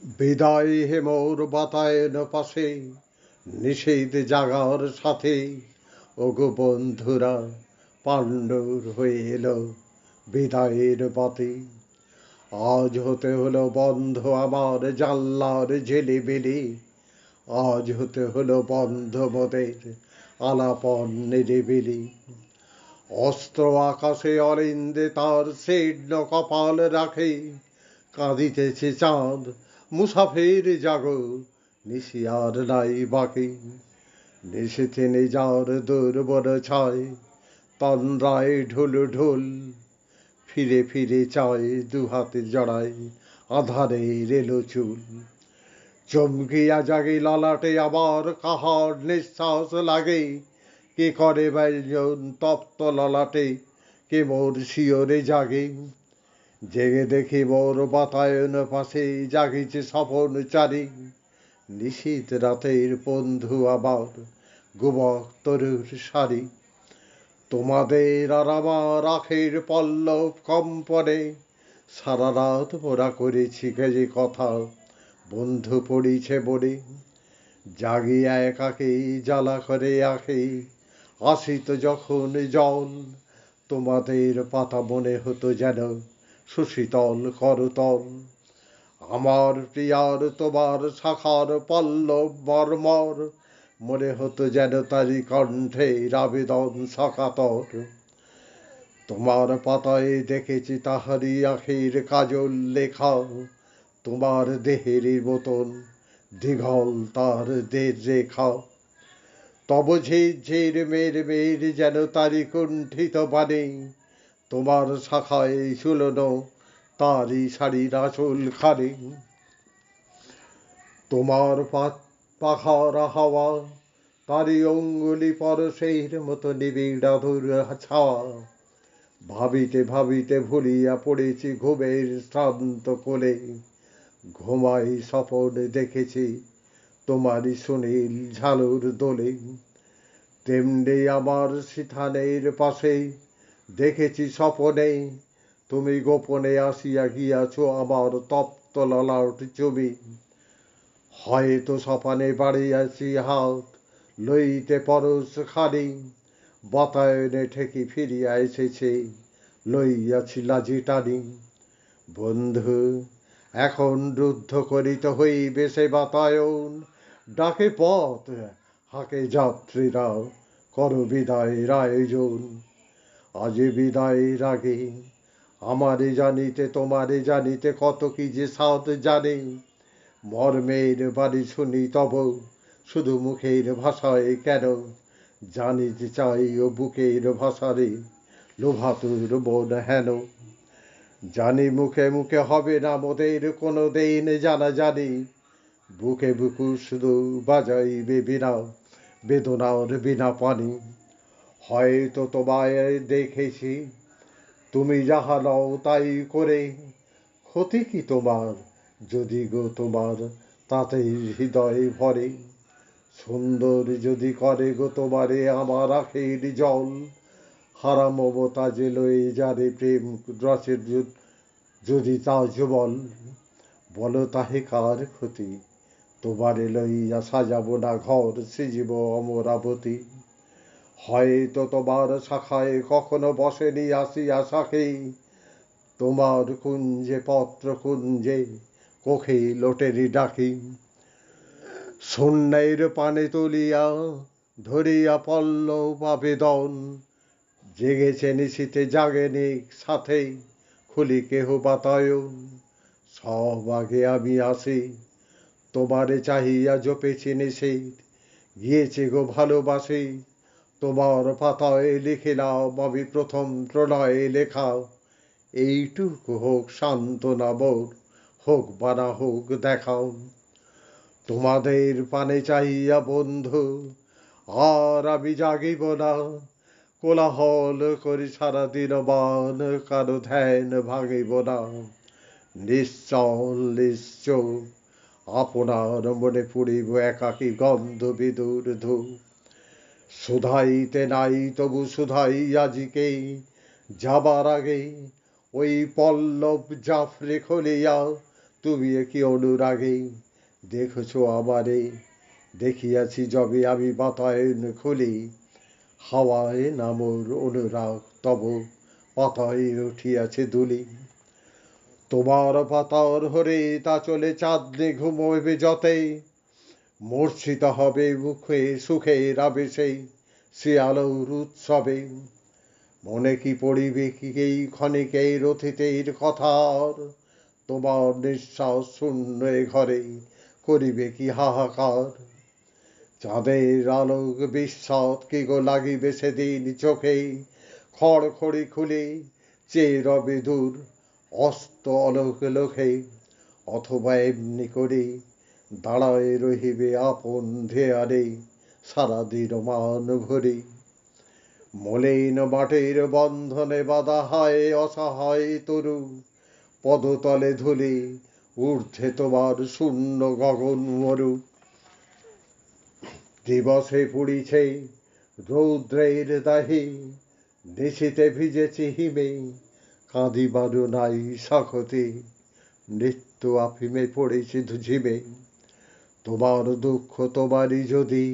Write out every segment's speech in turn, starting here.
বিদায় হে মোর বাতায়ন পাশে নিষেধ জাগার সাথে ওগো বন্ধুরা পাণ্ডুর হয়ে এলো বিদায়ের বাতি। আজ হতে হলো বন্ধ আমার জানলার ঝিলিবিলি, আজ হতে হলো বন্ধ মোদের আলাপন নিরিবিলি। অস্ত্র আকাশে অরিন্দে তার শীর্ণ কপাল রাখে, কাঁদিতেছে চাঁদ মুসাফির জাগো নিশি আর নাই বাকি। নিশীথে নিজার দুর্বল ছায় তন্দ্রায় ঢুল ঢুল, ফিরে ফিরে চায় দুহাতে জড়ায় আধারে রেলো চুল। চমকিয়া জাগে ললাটে আবার কাহার নিঃশ্বাস লাগে, কে করে ব্যঞ্জন তপ্ত ললাটে কে মোর শিয়রে জাগে। জেগে দেখি মোর বাতায়ন পাশে জাগিছে স্বপন চারি, নিশীথ রাতের বন্ধু আবার গুবক তরুর সারি। তোমাদের আর আমার আখের পল্লব কম্পনে সারা রাত মোরা করেছি যে কথা বন্ধু পড়িছে বলে। জাগিয়া একাকে জ্বালা করে আঁখে আসিত যখন জল, তোমাদের পাতা মনে হতো যেন সুশীতল করতল। আমার প্রিয়ার তোমার শাখার পল্লব মর্মর, মনে হতো যেন তারি কণ্ঠের আবেদন সকাতর। তোমার পাতায় দেখেছি তাহারি আখের কাজল লেখা, তোমার দেহেরই মতন দিঘল তার দের রেখা। তব ঝিরঝির মের মের যেন তারি কুণ্ঠিত বাণী, তোমার শাখায় ঝুলনো তারই শাড়ির আঁচল খানি। তোমার পাখার হাওয়া তারই অঙ্গুলি পরশের মতো নিবিড় আধুর ছাওয়া। ভাবিতে ভাবিতে ভুলিয়া পড়েছি ঘুমের শ্রান্ত কোলে, ঘুমাই স্বপন দেখেছি তোমারই সুনীল ঝালুর দোলে। তেমনি আমার সিথানের পাশে দেখেছি স্বপনে তুমি গোপনে আসিয়া গিয়াছ আমার তপ্ত ললাট চুমি। হয়তো সপানে বাড়িয়াছি হাত লইতে পরশ খানি, বাতায়নে ঠেকি ফিরিয়া এসেছে লইয়াছি লাজি টানি। বন্ধু এখন রুদ্ধ করিতে হইবে সে বাতায়ন, ডাকে পথ হাঁকে যাত্রীরা করো বিদায়ের আয়োজন। আজ বিদায়ের আগে আমারে জানিতে তোমারে জানিতে কত কি যে সাধ জানে। মর্মের বাড়ি শুনি তব শুধু মুখের ভাষায় কেন, জানিতে চাই ও বুকের ভাষারে লোভাতুর মন হেন। জানি মুখে মুখে হবে না মোদের কোনো দিন জানা জানি, বুকে বুকু শুধু বাজাইবে বিনা বেদনার বিনা পানি। হয়তো তোমায় দেখেছি তুমি যাহা লও তাই করে, ক্ষতি কি তোমার যদি গো তোমার তাতে হৃদয় ভরে। সুন্দর যদি করে গো তোমারে আমার আখের জল, হারা মমতা যে লয়ে যারে প্রেম রসের যদি তা যুবল। বলো তাহে কার ক্ষতি, তোমারে লইয়া সাজাবো না ঘর সৃজিব অমরাবতী। হয়তো তোমার শাখায় কখনো বসেনি আসিয়া শাখে, তোমার কুঞ্জে পত্র কুঞ্জে কোখে লোটেরি ডাকি। শূন্যের পানে তুলিয়া ধরিয়া পল্লব আবেদন, জেগেছে নিশীথে জাগেনি সাথে খুলি কেহ বাতায়ন। সব আগে আমি আসি তোমারে চাহিয়া জপেছি নিশীথ, গিয়েছে গো ভালোবাসি তোমার পাতায় লিখিলাম আমি প্রথম প্রণয়ে লেখা। এইটুকু হোক সান্ত্বনা মোর, হোক বা না হোক দেখাও। তোমাদের পানে চাহিয়া বন্ধু আর আমি জাগিব না, কোলাহল করি সারাদিন মান কারো ধ্যান ভাঙিব না। নিশ্চল নিশ্চল আপনার মনে পুড়িব একাকী গন্ধ বিদুর ধূপ। শুধাইতে নাই তবু শুধাই আজিকে যাবার আগে ওই পল্লব জাফরে খুলিয়া তুমি কি অনুরাগে দেখেছ আমারে, দেখিয়াছি যবে আমি বাতায়ন খুলি, হাওয়ায় নামর অনুরাগ তব পাতায় উঠিয়াছে দুলি। তোমার পাতার হরে তা চলে চাঁদনি ঘুমোবে যতে, মূর্ছিত হবে মুখে সুখের আবেশে সে আলোর উৎসবে। মনে কি পড়িবে কি এই ক্ষণিকের অতীতের কথার, তোমার নিঃশ্বাস শূন্য এ ঘরে করিবে কি হাহাকার। চাঁদের আলোক বিস্বাদ কি গো লাগিবে সেদিন চোখে, খড়খড়ি খুলে চেয়ে রবে দূর অস্ত অলোক লোকে। অথবা এমনি করে দাঁড়ায় রহিবে আপন ধেয়ারে সারাদিন মান ভরে। মলিন মাটির বন্ধনে বাধা হয় অসহায় তরু, পদতলে ধুলি ঊর্ধ্বে তোমার শূন্য গগন মরু। দিবসে পুড়িছে রৌদ্রের দাহে, নিশীতে ভিজেছি হিমে, কাঁদিবারও নাই সাখতে, মৃত্যু আফিমে পড়েছি ঝিমে। তোমার দুঃখ তোমারই যদি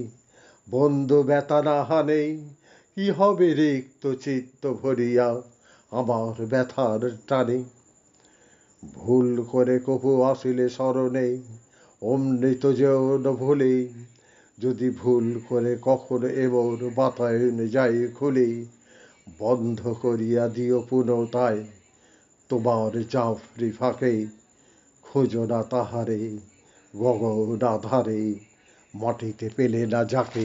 বন্ধু ব্যথা না হানে, কি হবে রিক্ত চিত্ত ভরিয়া আমার ব্যথার টানে। ভুল করে কভু আসিলে স্মরণে অমৃত যেও না ভুলে, যদি ভুল করে কখনো এমন বাতায়ন যাই খুলে, বন্ধ করিয়া দিও পুনতায় তোমার জাফরি ফাঁকে। খোঁজো না তাহারে গগন আধারে, মাটিতে পেলে না যাকে।